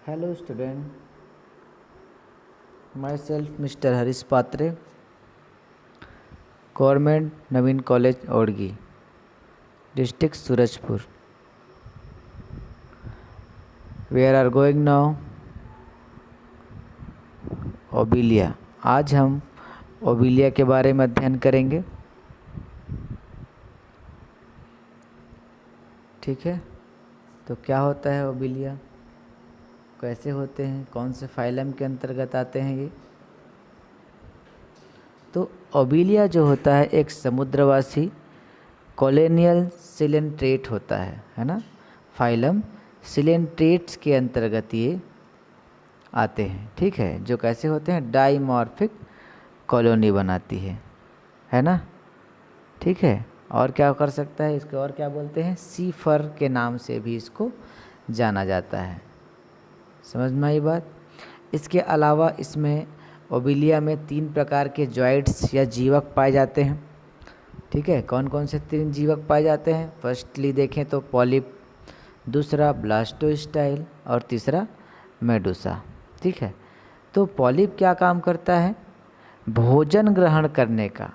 Hello student, myself Mr. Harish Patre, Government Naveen College Odgi, District Surajpur. We are going now Obelia. आज हम Obelia के बारे में अध्ययन करेंगे। ठीक है, तो क्या होता है ओबिलिया, कैसे होते हैं, कौन से फाइलम के अंतर्गत आते हैं ये। तो ओबिलिया जो होता है एक समुद्रवासी कॉलोनियल सिलेंट्रेट होता है ना। फाइलम सिलेंट्रेट्स के अंतर्गत ये आते हैं। ठीक है, जो कैसे होते हैं, डाइमॉर्फिक कॉलोनी बनाती है ना। ठीक है, और क्या कर सकता है इसको, और क्या बोलते हैं, सी फर के नाम से भी इसको जाना जाता है। समझ में आई बात। इसके अलावा इसमें ओबिलिया में 3 प्रकार के जॉइंट्स या जीवक पाए जाते हैं। ठीक है, कौन कौन से 3 जीवक पाए जाते हैं। फर्स्टली देखें तो पॉलिप, दूसरा ब्लास्टोस्टाइल और तीसरा मेडुसा। ठीक है, तो पॉलिप क्या काम करता है, भोजन ग्रहण करने का।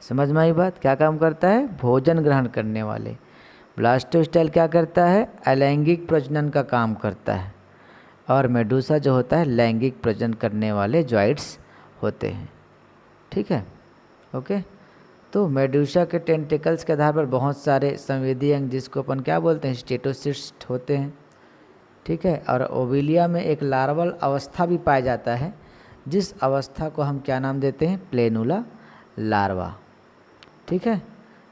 समझ में आई बात, क्या काम करता है, भोजन ग्रहण करने वाले। ब्लास्टोस्टाइल क्या करता है, अलैंगिक प्रजनन का काम करता है। और मेडुसा जो होता है लैंगिक प्रजनन करने वाले जॉइंट्स होते हैं। ठीक है, ओके। तो मेडुसा के टेंटिकल्स के आधार पर बहुत सारे संवेदी अंग, जिसको अपन क्या बोलते हैं, स्टेटोसिस्ट होते हैं। ठीक है, और ओबिलिया में एक लार्वल अवस्था भी पाया जाता है, जिस अवस्था को हम क्या नाम देते हैं, प्लेनुला लार्वा। ठीक है,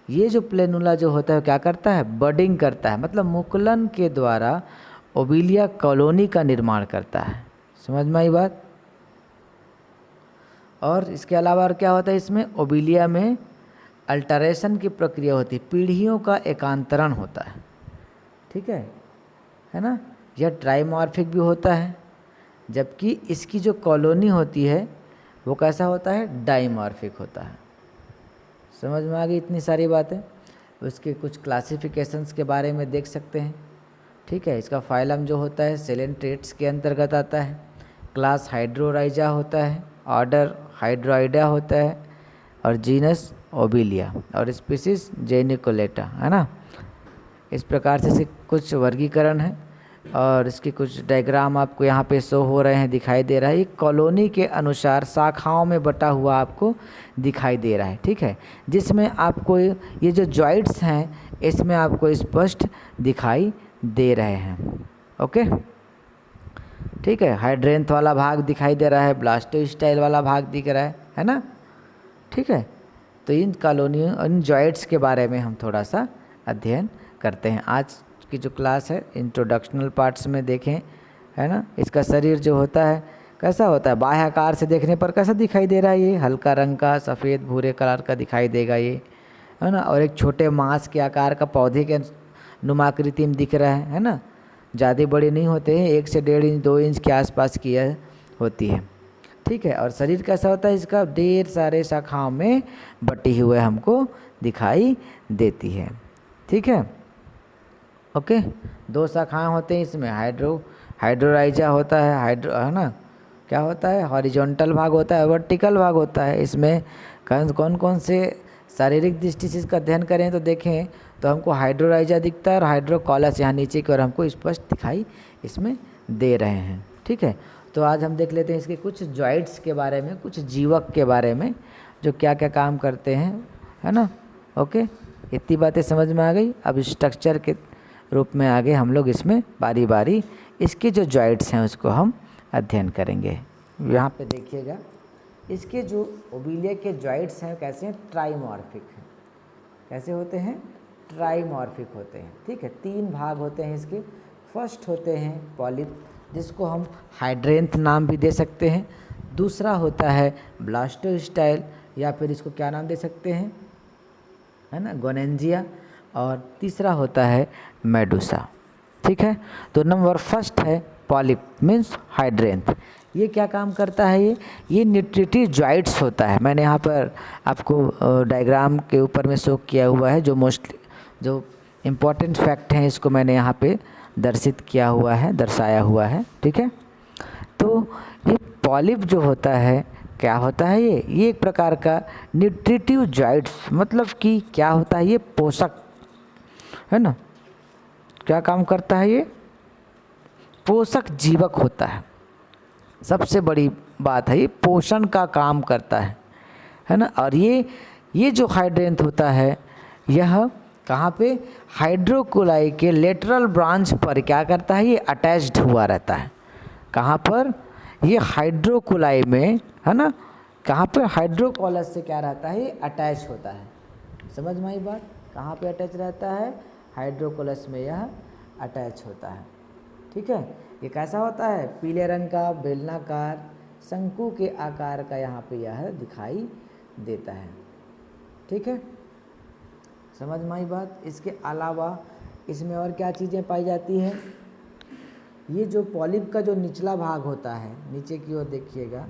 ये जो प्लेनुला जो होता है क्या करता है, बडिंग करता है, मतलब मुकुलन के द्वारा ओबिलिया कॉलोनी का निर्माण करता है। समझ में आई बात। और इसके अलावा और क्या होता है, इसमें ओबिलिया में अल्टरेशन की प्रक्रिया होती है, पीढ़ियों का एकांतरण होता है। ठीक है ना। यह ट्राइमॉर्फिक भी होता है, जबकि इसकी जो कॉलोनी होती है वो कैसा होता है, डाइमॉर्फिक होता है। समझ में आ गई इतनी सारी बातें। उसके कुछ क्लासिफिकेशंस के बारे में देख सकते हैं। ठीक है, इसका फाइलम जो होता है सेलेंट्रेट्स के अंतर्गत आता है। क्लास हाइड्रोराइजा होता है, ऑर्डर हाइड्रोइडा होता है, और जीनस ओबिलिया, और स्पीसीज जेनिकोलेटा, है ना। इस प्रकार से कुछ वर्गीकरण है, और इसकी कुछ डायग्राम आपको यहाँ पे शो हो रहे हैं, दिखाई दे रहा है। ये कॉलोनी के अनुसार शाखाओं में बटा हुआ आपको दिखाई दे रहा है। ठीक है, जिसमें आपको ये जो जॉइंट्स हैं इसमें आपको स्पष्ट दिखाई दे रहे हैं। ओके, ठीक है। हाइड्रेंथ वाला भाग दिखाई दे रहा है, ब्लास्टोस्टाइल वाला भाग दिख रहा है ना। ठीक है, तो इन कॉलोनियों, इन जॉइंट्स के बारे में हम थोड़ा सा अध्ययन करते हैं। आज की जो क्लास है इंट्रोडक्शनल पार्ट्स में देखें, है ना। इसका शरीर जो होता है कैसा होता है, बाह्य आकार से देखने पर कैसा दिखाई दे रहा है, ये हल्का रंग का सफ़ेद भूरे कलर का दिखाई देगा ये, है ना। और एक छोटे मांस के आकार का पौधे के नुमाकृति में दिख रहा है ना। ज़्यादा बड़े नहीं होते हैं, 1 से 1.5 इंच 2 इंच के आसपास की होती है। ठीक है, और शरीर कैसा होता है इसका, ढेर सारे शाखाओं में बटी हुए हमको दिखाई देती है। ठीक है, ओके। 2 शाखाएं होते हैं इसमें, हाइड्रोराइजा होता है, है ना। क्या होता है, हॉरिजॉन्टल भाग होता है, वर्टिकल भाग होता है। इसमें कौन कौन से शारीरिक दृष्टि से इसका अध्ययन करें तो देखें तो हमको हाइड्रोराइजा दिखता है, और हाइड्रोकॉलस यहाँ नीचे की ओर हमको स्पष्ट दिखाई इसमें दे रहे हैं। ठीक है, तो आज हम देख लेते हैं इसके कुछ जॉइंट्स के बारे में, कुछ जीवक के बारे में, जो क्या क्या काम करते हैं, है ना। ओके, इतनी बातें समझ में आ गई। अब स्ट्रक्चर के रूप में आगे हम लोग इसमें बारी बारी इसके जो जॉइंट्स हैं उसको हम अध्ययन करेंगे। यहाँ पे देखिएगा, इसके जो ओबिलिया के जॉइंट्स हैं कैसे हैं, ट्राइमॉर्फिक हैं। कैसे होते हैं, ट्राइमॉर्फिक होते हैं। ठीक है, 3 भाग होते हैं इसके। फर्स्ट होते हैं पॉलिप, जिसको हम हाइड्रेंथ नाम भी दे सकते हैं। दूसरा होता है ब्लास्टोस्टाइल, या फिर इसको क्या नाम दे सकते हैं, है ना, गोनेंजिया। और तीसरा होता है मेडुसा। ठीक है, तो नंबर फर्स्ट है पॉलिप मीन्स हाइड्रेंथ। ये क्या काम करता है, ये न्यूट्रिटिव जॉइंट्स होता है। मैंने यहाँ पर आपको डायग्राम के ऊपर में शो किया हुआ है, जो मोस्टली जो इम्पोर्टेंट फैक्ट हैं इसको मैंने यहाँ पे दर्शित किया हुआ है, दर्शाया हुआ है। ठीक है, तो ये पॉलिप जो होता है क्या होता है, ये एक प्रकार का न्यूट्रिटिव जॉइंट्स, मतलब कि क्या होता है, ये पोषक है ना, क्या काम करता है, ये पोषक जीवक होता है। सबसे बड़ी बात है, ये पोषण का काम करता है ना। और ये जो हाइड्रेंथ होता है, यह कहाँ पे, हाइड्रोकोलाई के लेटरल ब्रांच पर क्या करता है, ये अटैच्ड हुआ रहता है। कहाँ पर, ये हाइड्रोकोलाई में, है ना, कहाँ पर, हाइड्रोकोलस से क्या रहता है, ये अटैच होता है। समझ में आई बात, कहाँ पे अटैच रहता है, हाइड्रोकोलस में यह अटैच होता है। ठीक है, ये कैसा होता है, पीले रंग का बेलनाकार शंकु के आकार का यहाँ पे यह दिखाई देता है। ठीक है, समझ में आई बात। इसके अलावा इसमें और क्या चीज़ें पाई जाती है, ये जो पॉलिप का जो निचला भाग होता है, नीचे की ओर देखिएगा,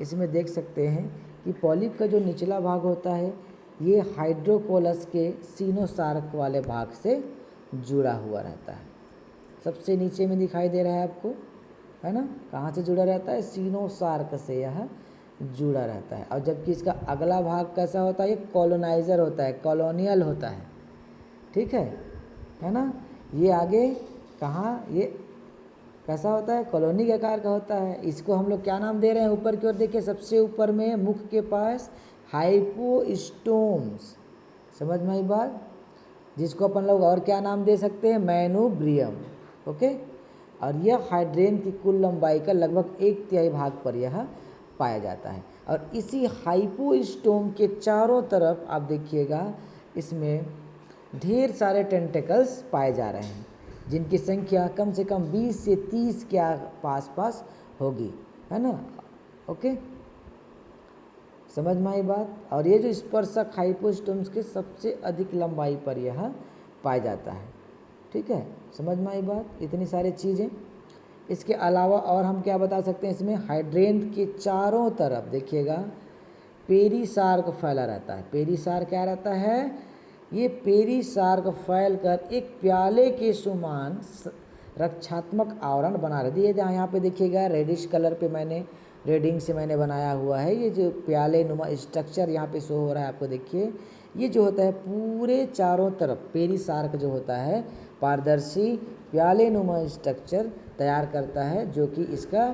इसमें देख सकते हैं कि पॉलिप का जो निचला भाग होता है, ये हाइड्रोकोलस के सीनोसार्क वाले भाग से जुड़ा हुआ रहता है। सबसे नीचे में दिखाई दे रहा है आपको, है ना, कहाँ से जुड़ा रहता है, सीनोसार्क से यह जुड़ा रहता है। और जबकि इसका अगला भाग कैसा होता है, ये कॉलोनाइजर होता है, कॉलोनियल होता है। ठीक है ना, ये आगे कहाँ, ये कैसा होता है, कॉलोनी के आकार का होता है। इसको हम लोग क्या नाम दे रहे हैं, ऊपर की ओर देखिए, सबसे ऊपर में मुख के पास हाइपोस्टोम्स, समझ में आई बात, जिसको अपन लोग और क्या नाम दे सकते हैं, मैनोब्रियम। ओके, और यह हाइड्रेन की कुल लंबाई का लगभग 1/3 भाग पर यह पाया जाता है। और इसी हाइपोस्टोम के चारों तरफ आप देखिएगा, इसमें ढेर सारे टेंटिकल्स पाए जा रहे हैं, जिनकी संख्या कम से कम 20 से 30 के पास होगी, है ना। ओके, समझ में आई बात। और ये जो स्पर्शक हाइपोस्टोम्स के सबसे अधिक लंबाई पर यह पाया जाता है। ठीक है, समझ में आई बात, इतनी सारी चीज़ें। इसके अलावा और हम क्या बता सकते हैं, इसमें हाइड्रेंथ के चारों तरफ देखिएगा पेरिसार्क फैला रहता है। पेरिसार्क क्या रहता है, ये पेरिसार्क फैल कर एक प्याले के समान रक्षात्मक आवरण बना रहती है। जहाँ यहाँ पे देखिएगा रेडिश कलर पे मैंने रेडिंग से मैंने बनाया हुआ है, ये जो प्याले नुमा स्ट्रक्चर यहाँ पे शो हो रहा है आपको, देखिए ये जो होता है पूरे चारों तरफ पेरिसार्क जो होता है पारदर्शी प्याले नुमा स्ट्रक्चर तैयार करता है, जो कि इसका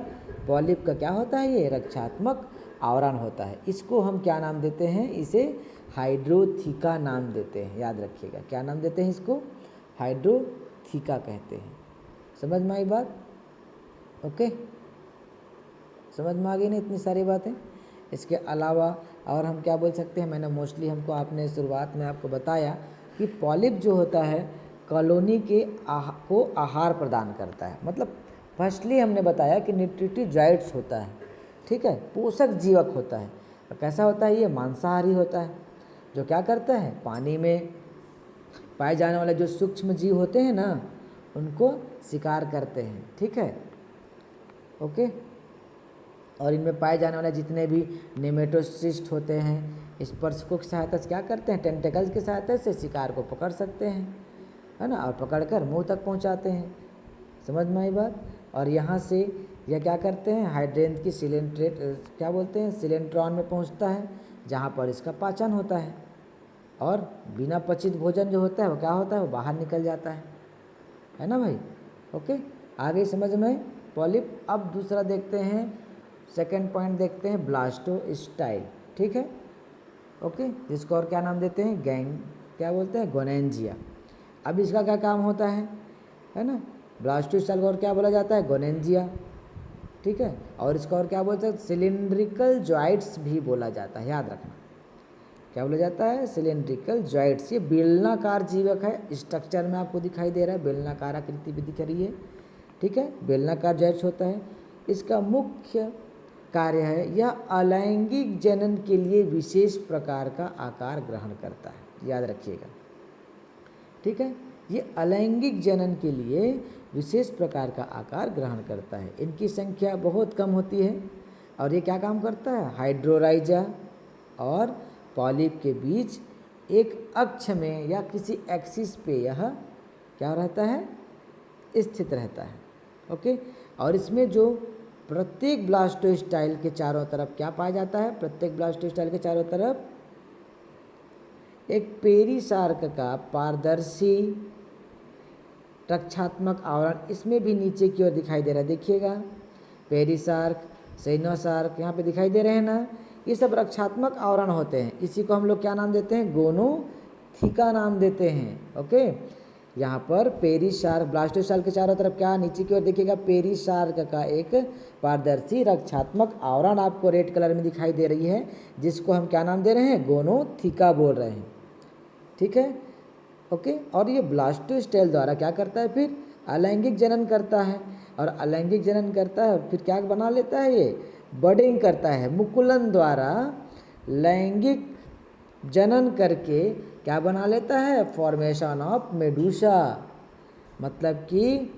पॉलिप का क्या होता है, ये रक्षात्मक आवरण होता है। इसको हम क्या नाम देते हैं, इसे हाइड्रोथीका नाम देते हैं। याद रखिएगा, क्या नाम देते हैं इसको, हाइड्रोथीका कहते हैं। समझ में आई बात। ओके, समझ में आ गई ना इतनी सारी बातें। इसके अलावा और हम क्या बोल सकते हैं, मैंने मोस्टली हमको आपने शुरुआत में आपको बताया कि पॉलिप जो होता है कॉलोनी के को आहार प्रदान करता है। मतलब फर्स्टली हमने बताया कि न्यूट्रिटिव जॉइंट्स होता है, ठीक है, पोषक जीवक होता है। और कैसा होता है, ये मांसाहारी होता है, जो क्या करता है, पानी में पाए जाने वाले जो सूक्ष्म जीव होते हैं ना, उनको शिकार करते हैं। ठीक है, ओके। और इनमें पाए जाने वाले जितने भी नेमेटोसिस्ट होते हैं, स्पर्शकों की सहायता से क्या करते हैं, टेंटिकल्स की सहायता से शिकार को पकड़ सकते हैं, है ना, और पकड़कर मुंह तक पहुंचाते हैं। समझ में आई बात। और यहाँ से यह क्या करते हैं, हाइड्रेंथ की सिलेंट्रेट क्या बोलते हैं, सिलेंट्रॉन में पहुँचता है, जहाँ पर इसका पाचन होता है। और बिना पचित भोजन जो होता है वो क्या होता है, वो बाहर निकल जाता है ना भाई। ओके, आगे समझ में पॉलिप। अब दूसरा देखते हैं, सेकंड पॉइंट देखते हैं, ब्लास्टोस्टाइल। ठीक है, ओके, जिसको और क्या नाम देते हैं, गैंग क्या बोलते हैं, गोनेंजिया। अब इसका क्या काम होता है ना, ब्लास्टोस्टाइल को और क्या बोला जाता है, गोनेंजिया। ठीक है, और इसका और क्या बोलते हैं, सिलिंड्रिकल जॉइंट्स भी बोला जाता है। याद रखना क्या बोला जाता है, सिलेंड्रिकल जॉइंट्स। ये बेलनाकार जीवक है, स्ट्रक्चर में आपको दिखाई दे रहा है, बेलनाकार आकृति भी दिख रही है। ठीक है, बेलनाकार जॉइंट्स होता है। इसका मुख्य कार्य है, यह अलैंगिक जनन के लिए विशेष प्रकार का आकार ग्रहण करता है। याद रखिएगा, ठीक है, ये अलैंगिक जनन के लिए विशेष प्रकार का आकार ग्रहण करता है। इनकी संख्या बहुत कम होती है। और ये क्या काम करता है, हाइड्रोराइजा और पॉलिप के बीच एक अक्ष में या किसी एक्सिस पे यह क्या रहता है, स्थित रहता है। ओके, और इसमें जो प्रत्येक ब्लास्टोस्टाइल के चारों तरफ क्या पाया जाता है, प्रत्येक ब्लास्टोस्टाइल के चारों तरफ एक पेरिसार्क का पारदर्शी रक्षात्मक आवरण इसमें भी नीचे की ओर दिखाई दे रहा है। देखिएगा, पेरिसार्क, सेनोसार्क यहाँ पे दिखाई दे रहे हैं ना, ये सब रक्षात्मक आवरण होते हैं। इसी को हम लोग क्या नाम देते हैं, गोनोथिका नाम देते हैं। ओके, यहाँ पर पेरिसार्क, ब्लास्टोसार्क के चारों तरफ क्या, नीचे की ओर देखिएगा, पेरिसार्क का एक पारदर्शी रक्षात्मक आवरण आपको रेड कलर में दिखाई दे रही है, जिसको हम क्या नाम दे रहे हैं, गोनोथिका बोल रहे हैं। ठीक है, ओके, और ये ब्लास्टोस्टेल द्वारा क्या करता है, फिर अलैंगिक जनन करता है, और अलैंगिक जनन करता है फिर क्या बना लेता है, ये बडिंग करता है। मुकुलन द्वारा लैंगिक जनन करके क्या बना लेता है, फॉर्मेशन ऑफ मेडूसा। मतलब कि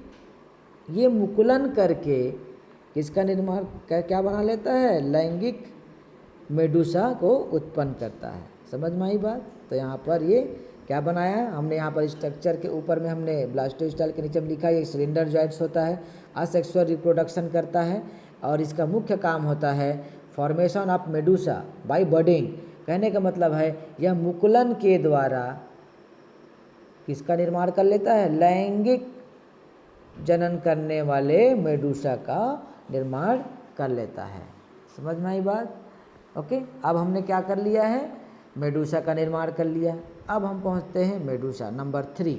ये मुकुलन करके किसका निर्माण क्या बना लेता है, लैंगिक मेडूसा को उत्पन्न करता है। समझ में आई बात। तो यहाँ पर ये क्या बनाया हमने, यहाँ पर स्ट्रक्चर के ऊपर में हमने ब्लास्टोस्टाइल के नीचे में लिखा है, ये सिलेंडर जॉइंट्स होता है, असेक्सुअल रिप्रोडक्शन करता है, और इसका मुख्य काम होता है formation of medusa by budding. कहने का मतलब है यह मुकुलन के द्वारा किसका निर्माण कर लेता है, लैंगिक जनन करने वाले मेडूसा का निर्माण कर लेता है। समझ में आई बात। ओके, अब हमने क्या कर लिया है, मेडूसा का निर्माण कर लिया। अब हम पहुंचते हैं मेडूसा नंबर 3।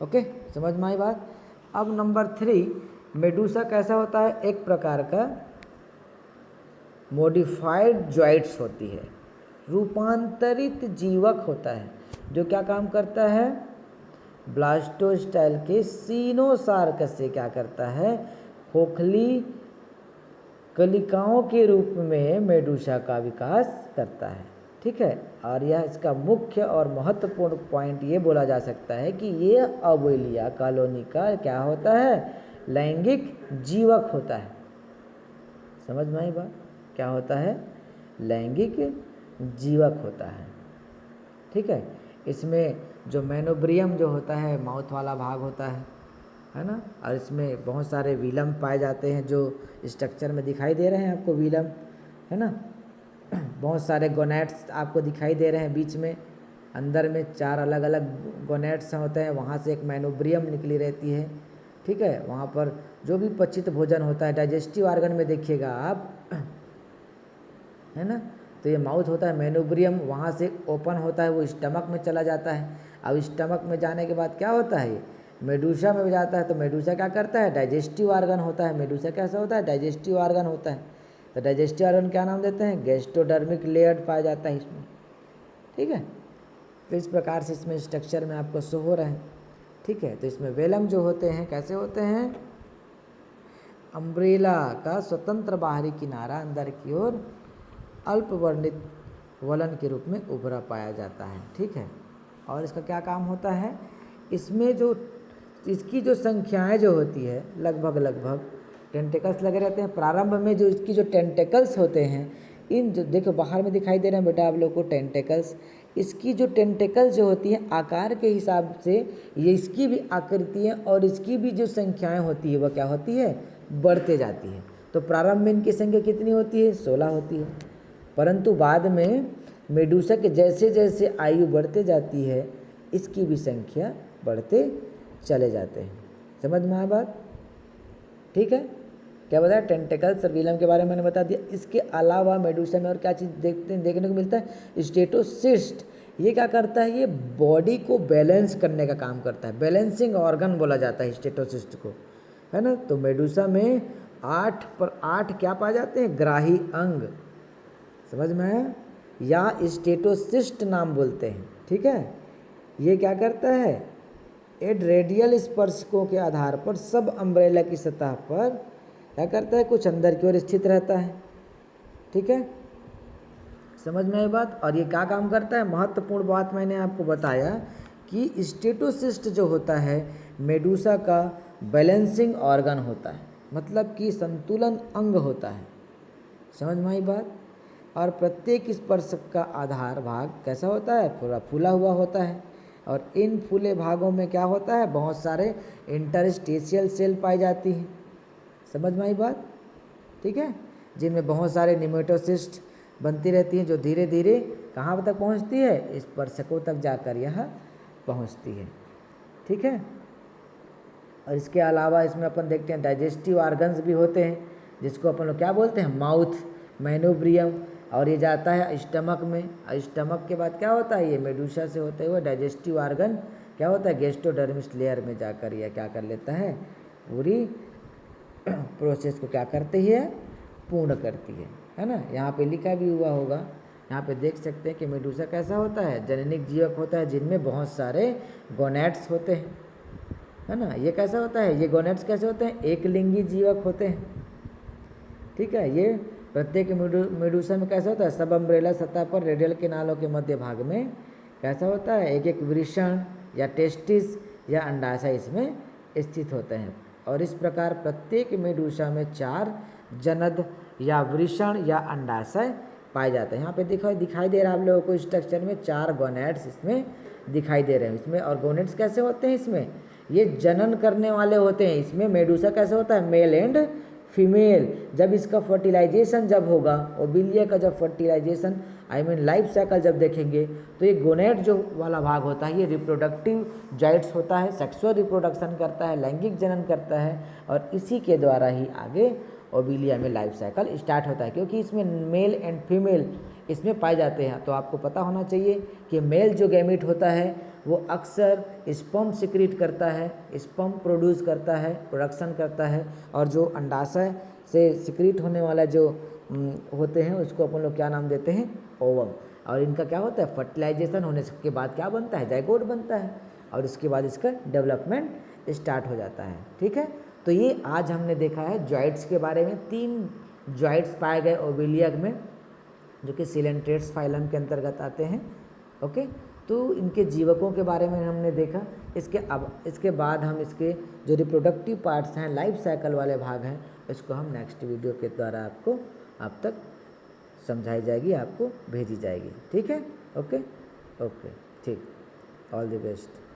ओके, समझ में आई बात। अब नंबर 3, मेडूसा कैसा होता है, एक प्रकार का मॉडिफाइड जॉइंट्स होती है, रूपांतरित जीवक होता है, जो क्या काम करता है, ब्लास्टोस्टाइल के सीनोसार्क से क्या करता है, खोखली कलिकाओं के रूप में मेडूसा का विकास करता है। ठीक है, और यह इसका मुख्य और महत्वपूर्ण पॉइंट ये बोला जा सकता है कि ये अबेलिया कॉलोनी का क्या होता है, लैंगिक जीवक होता है। समझ में आई बात, क्या होता है, लैंगिक जीवक होता है। ठीक है, इसमें जो मेनोब्रियम जो होता है, माउथ वाला भाग होता है ना, और इसमें बहुत सारे विलम पाए जाते हैं, जो स्ट्रक्चर में दिखाई दे रहे हैं आपको, विलम है ना, बहुत सारे गोनेट्स आपको दिखाई दे रहे हैं बीच में, अंदर में 4 अलग अलग गोनेट्स होते हैं, वहाँ से एक मेनोब्रियम निकली रहती है। ठीक है, वहाँ पर जो भी पचित भोजन होता है, डाइजेस्टिव ऑर्गन में देखिएगा आप, है ना, तो ये माउथ होता है, मेनोब्रियम वहाँ से ओपन होता है, वो स्टमक में चला जाता है। अब स्टमक में जाने के बाद क्या होता है, ये मेडूसा में जाता है। तो मेडूसा क्या करता है, डाइजेस्टिव ऑर्गन होता है। मेडूसा कैसा होता है, डाइजेस्टिव ऑर्गन होता है। तो डाइजेस्टिव ऑर्गन क्या नाम देते हैं, गैस्ट्रोडर्मिक लेयर पाया जाता है इसमें। ठीक है, तो इस प्रकार से इसमें स्ट्रक्चर में आपको शो हो रहा है। ठीक है, तो इसमें वेलम जो होते हैं कैसे होते हैं, अम्ब्रेला का स्वतंत्र बाहरी किनारा अंदर की ओर अल्प वर्णित वलन के रूप में उभरा पाया जाता है। ठीक है, और इसका क्या काम होता है, इसमें जो इसकी जो संख्याएं जो होती है, लगभग टेंटेकल्स लगे रहते हैं। प्रारंभ में जो इसकी जो टेंटेकल्स होते हैं, इन जो देखो बाहर में दिखाई दे रहे हैं बेटा आप लोग को टेंटेकल्स, इसकी जो टेंटेकल्स जो होती हैं आकार के हिसाब से ये इसकी भी आकृतियाँ और इसकी भी जो संख्याएं होती है वह क्या होती है, बढ़ते जाती है। तो प्रारंभ में इनकी संख्या कितनी होती है, 16 होती है, परंतु बाद में मेडूसा के जैसे जैसे आयु बढ़ते जाती है इसकी भी संख्या बढ़ते चले जाते हैं। समझ में आया बात। ठीक है, क्या बताया, टेंटेकल्स और विलम के बारे में मैंने बता दिया। इसके अलावा मेडूसा में और क्या चीज़ देखने को मिलता है, स्टेटोसिस्ट। ये क्या करता है, ये बॉडी को बैलेंस करने का काम करता है, बैलेंसिंग ऑर्गन बोला जाता है स्टेटोसिस्ट को, है ना। तो मेडूसा में 8 पर 8 क्या पाए जाते हैं, ग्राही अंग। समझ में आया, या स्टेटोसिस्ट नाम बोलते हैं। ठीक है, ये क्या करता है, एड रेडियल स्पर्शकों के आधार पर सब अम्ब्रेला की सतह पर क्या करता है, कुछ अंदर की ओर स्थित रहता है। ठीक है, समझ में आई बात। और ये क्या काम करता है, महत्वपूर्ण बात मैंने आपको बताया कि स्टेटोसिस्ट जो होता है मेडूसा का बैलेंसिंग ऑर्गन होता है, मतलब कि संतुलन अंग होता है। समझ में आई बात। और प्रत्येक स्पर्शक का आधार भाग कैसा होता है, पूरा फूला हुआ होता है। और इन फूले भागों में क्या होता है, बहुत सारे इंटरस्टिशियल सेल पाई जाती हैं। समझ में आई बात? ठीक है, जिनमें बहुत सारे निमेटोसिस्ट बनती रहती हैं, जो धीरे धीरे कहाँ तक पहुँचती है, इस स्पर्शकों तक जाकर यह पहुँचती है। ठीक है, और इसके अलावा इसमें अपन देखते हैं डाइजेस्टिव ऑर्गन्स भी होते हैं, जिसको अपन लोग क्या बोलते हैं, माउथ, मैनोब्रियम, और ये जाता है स्टमक में। स्टमक के बाद क्या होता है, ये मेडुसा से होते हुए डाइजेस्टिव ऑर्गन क्या होता है, गैस्ट्रोडर्मिस लेयर में जाकर यह क्या कर लेता है, पूरी प्रोसेस को क्या करती है, पूर्ण करती है ना। यहाँ पे लिखा भी हुआ होगा, यहाँ पे देख सकते हैं कि मेडुसा कैसा होता है, जननिक जीवक होता है जिनमें बहुत सारे गोनेट्स होते हैं, है ना। ये कैसा होता है, ये गोनेट्स कैसे होते हैं, एक लिंगी जीवक होते हैं। ठीक है, ये प्रत्येक मेडुसा में कैसा होता है, सब अम्ब्रेला सतह पर रेडियल किनारों के मध्य भाग में कैसा होता है, एक एक वृषण या टेस्टिस या अंडाशय इसमें स्थित होते हैं। और इस प्रकार प्रत्येक मेडुसा में 4 जनद या वृषण या अंडाशय पाए जाते हैं। यहाँ पे दिखाई दे रहा है आप लोगों को स्ट्रक्चर में 4 गोनेट्स इसमें दिखाई दे रहे हैं इसमें। और गोनेट्स कैसे होते हैं इसमें, ये जनन करने वाले होते हैं। इसमें मेडुसा कैसे होता है, मेल एंड फीमेल। जब इसका फर्टिलाइजेशन जब होगा, ओबिलिया का जब फर्टिलाइजेशन लाइफ साइकिल जब देखेंगे, तो ये गोनेट जो वाला भाग होता है, ये रिप्रोडक्टिव जॉइंट्स होता है, सेक्सुअल रिप्रोडक्शन करता है, लैंगिक जनन करता है, और इसी के द्वारा ही आगे ओबिलिया में लाइफ साइकिल स्टार्ट होता है। क्योंकि इसमें मेल एंड फीमेल इसमें पाए जाते हैं, तो आपको पता होना चाहिए कि मेल जो गैमीट होता है वो अक्सर स्पर्म सिक्रीट करता है, स्पर्म प्रोड्यूस करता है, प्रोडक्शन करता है, और जो अंडाशय से सिक्रीट होने वाला जो होते हैं उसको अपन लोग क्या नाम देते हैं, ओवम। और इनका क्या होता है, फर्टिलाइजेशन होने के बाद क्या बनता है, जाइगोट बनता है, और उसके बाद इसका डेवलपमेंट स्टार्ट हो जाता है। ठीक है, तो ये आज हमने देखा है जॉइंट्स के बारे में। 3 जॉइंट्स पाए गए ओबिलिया में, जो कि सिलेंट्रेट्स फाइलम के अंतर्गत आते हैं। ओके, तो इनके जीवकों के बारे में हमने देखा। इसके बाद हम इसके जो रिप्रोडक्टिव पार्ट्स हैं, लाइफ साइकिल वाले भाग हैं, इसको हम नेक्स्ट वीडियो के द्वारा आपको आप तक समझाई जाएगी, आपको भेजी जाएगी। ठीक है, ओके ओके, ठीक, ऑल द बेस्ट।